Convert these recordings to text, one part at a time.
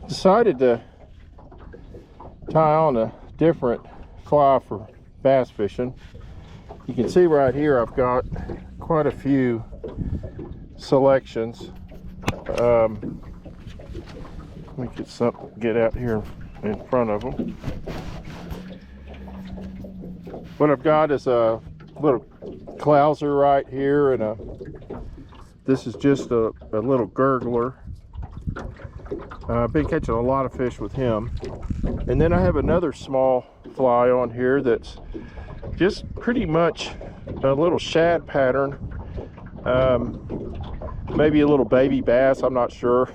decided to tie on a different fly for bass fishing. You can see right here I've got quite a few selections. Let me get out here in front of them. What I've got is a little clouser right here, and this is just a little gurgler. I've been catching a lot of fish with him. And then I have another small fly on here that's just pretty much a little shad pattern. Maybe a little baby bass, I'm not sure.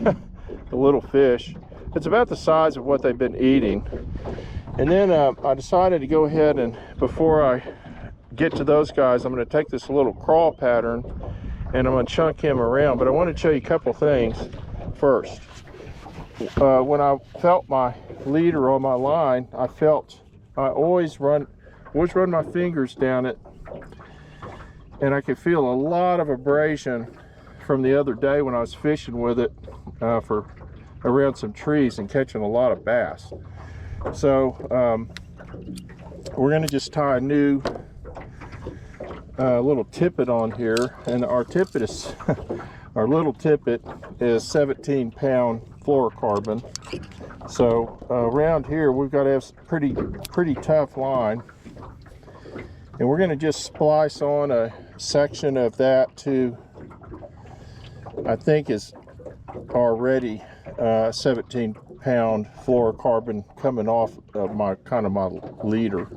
A little fish. It's about the size of what they've been eating. And then I decided to go ahead and, before I get to those guys, I'm going to take this little crawl pattern and I'm going to chunk him around. But I want to show you a couple things first. When I felt my leader on my line, I always run my fingers down it, and I could feel a lot of abrasion from the other day when I was fishing with it for around some trees and catching a lot of bass. So we're going to just tie a new little tippet on here, and our tippet is our little tippet is 17-pound fluorocarbon. So around here we've got to have pretty tough line, and we're going to just splice on a section of that to, I think, is already 17-pound fluorocarbon coming off of my leader.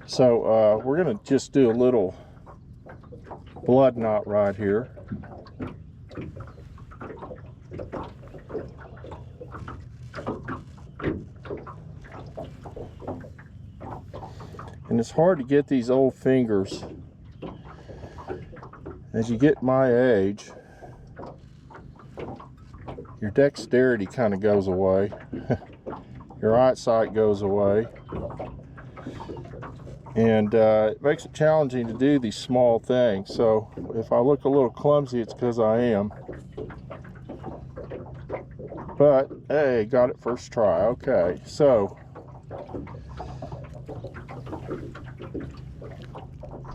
So we're going to just do a little blood knot right here. And it's hard to get these old fingers. As you get my age, your dexterity kind of goes away. Your eyesight goes away. And it makes it challenging to do these small things. So if I look a little clumsy, it's because I am. But hey, got it first try. Okay, so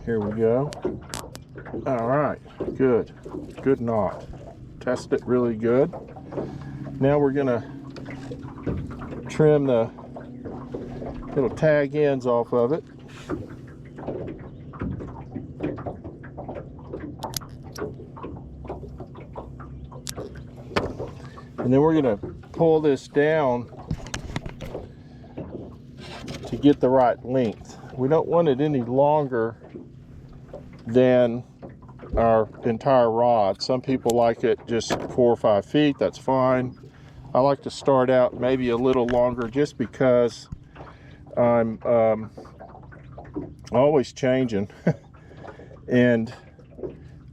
here we go. All right, good knot. Test it really good. Now we're gonna trim the little tag ends off of it. And then we're gonna pull this down to get the right length. We don't want it any longer than our entire rod. Some people like it just 4 or 5 feet. That's fine. I like to start out maybe a little longer just because I'm always changing and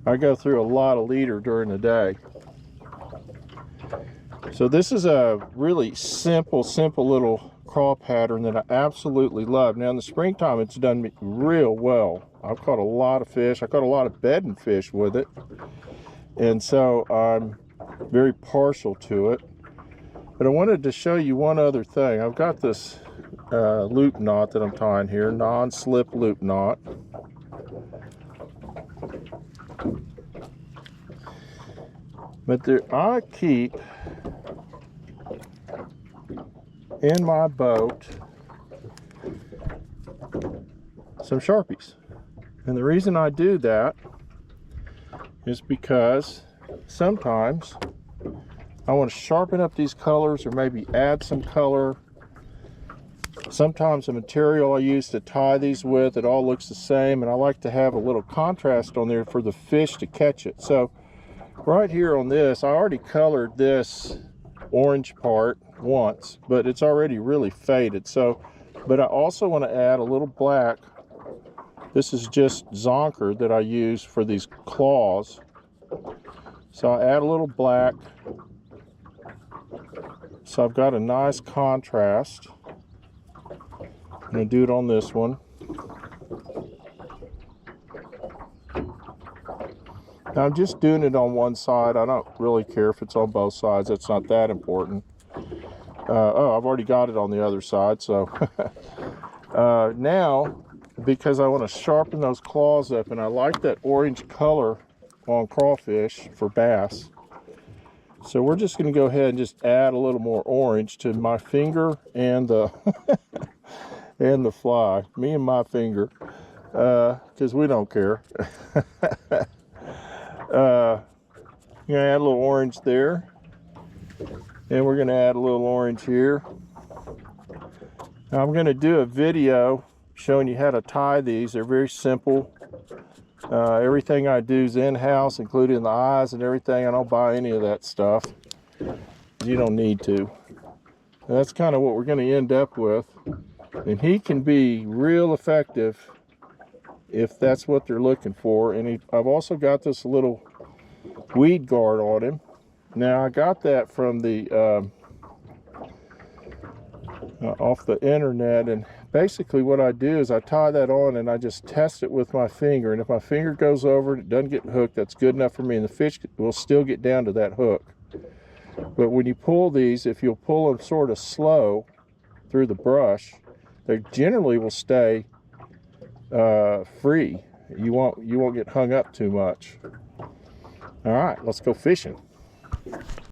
I go through a lot of leader during the day. So this is a really simple little crawl pattern that I absolutely love. Now in the springtime it's done me real well. I've caught a lot of fish. I caught a lot of bedding fish with it, and so I'm very partial to it. But I wanted to show you one other thing. I've got this loop knot that I'm tying here, non-slip loop knot. But I keep in my boat some Sharpies. And the reason I do that is because sometimes I want to sharpen up these colors or maybe add some color. Sometimes the material I use to tie these with, it all looks the same, and I like to have a little contrast on there for the fish to catch it. So right here on this, I already colored this orange part once, but it's already really faded. So, but I also want to add a little black. This is just zonker that I use for these claws. So I add a little black. So I've got a nice contrast. I'm going to do it on this one. Now I'm just doing it on one side. I don't really care if it's on both sides. It's not that important. Oh, I've already got it on the other side. So now, because I want to sharpen those claws up, and I like that orange color on crawfish for bass, so we're just going to go ahead and just add a little more orange to my finger and the and the fly. Me and my finger, because we don't care. Gonna add a little orange there, and we're gonna add a little orange here. Now I'm gonna do a video showing you how to tie these. They're very simple. Everything I do is in-house, including the eyes and everything. I don't buy any of that stuff. You don't need to. And that's kind of what we're going to end up with. And he can be real effective if that's what they're looking for. And I've also got this little weed guard on him. Now I got that from the off the internet, and basically what I do is I tie that on and I just test it with my finger, and if my finger goes over it, it doesn't get hooked, that's good enough for me, and the fish will still get down to that hook. But when you pull these, if you'll pull them sort of slow through the brush, they generally will stay free. You won't get hung up too much. All right, let's go fishing.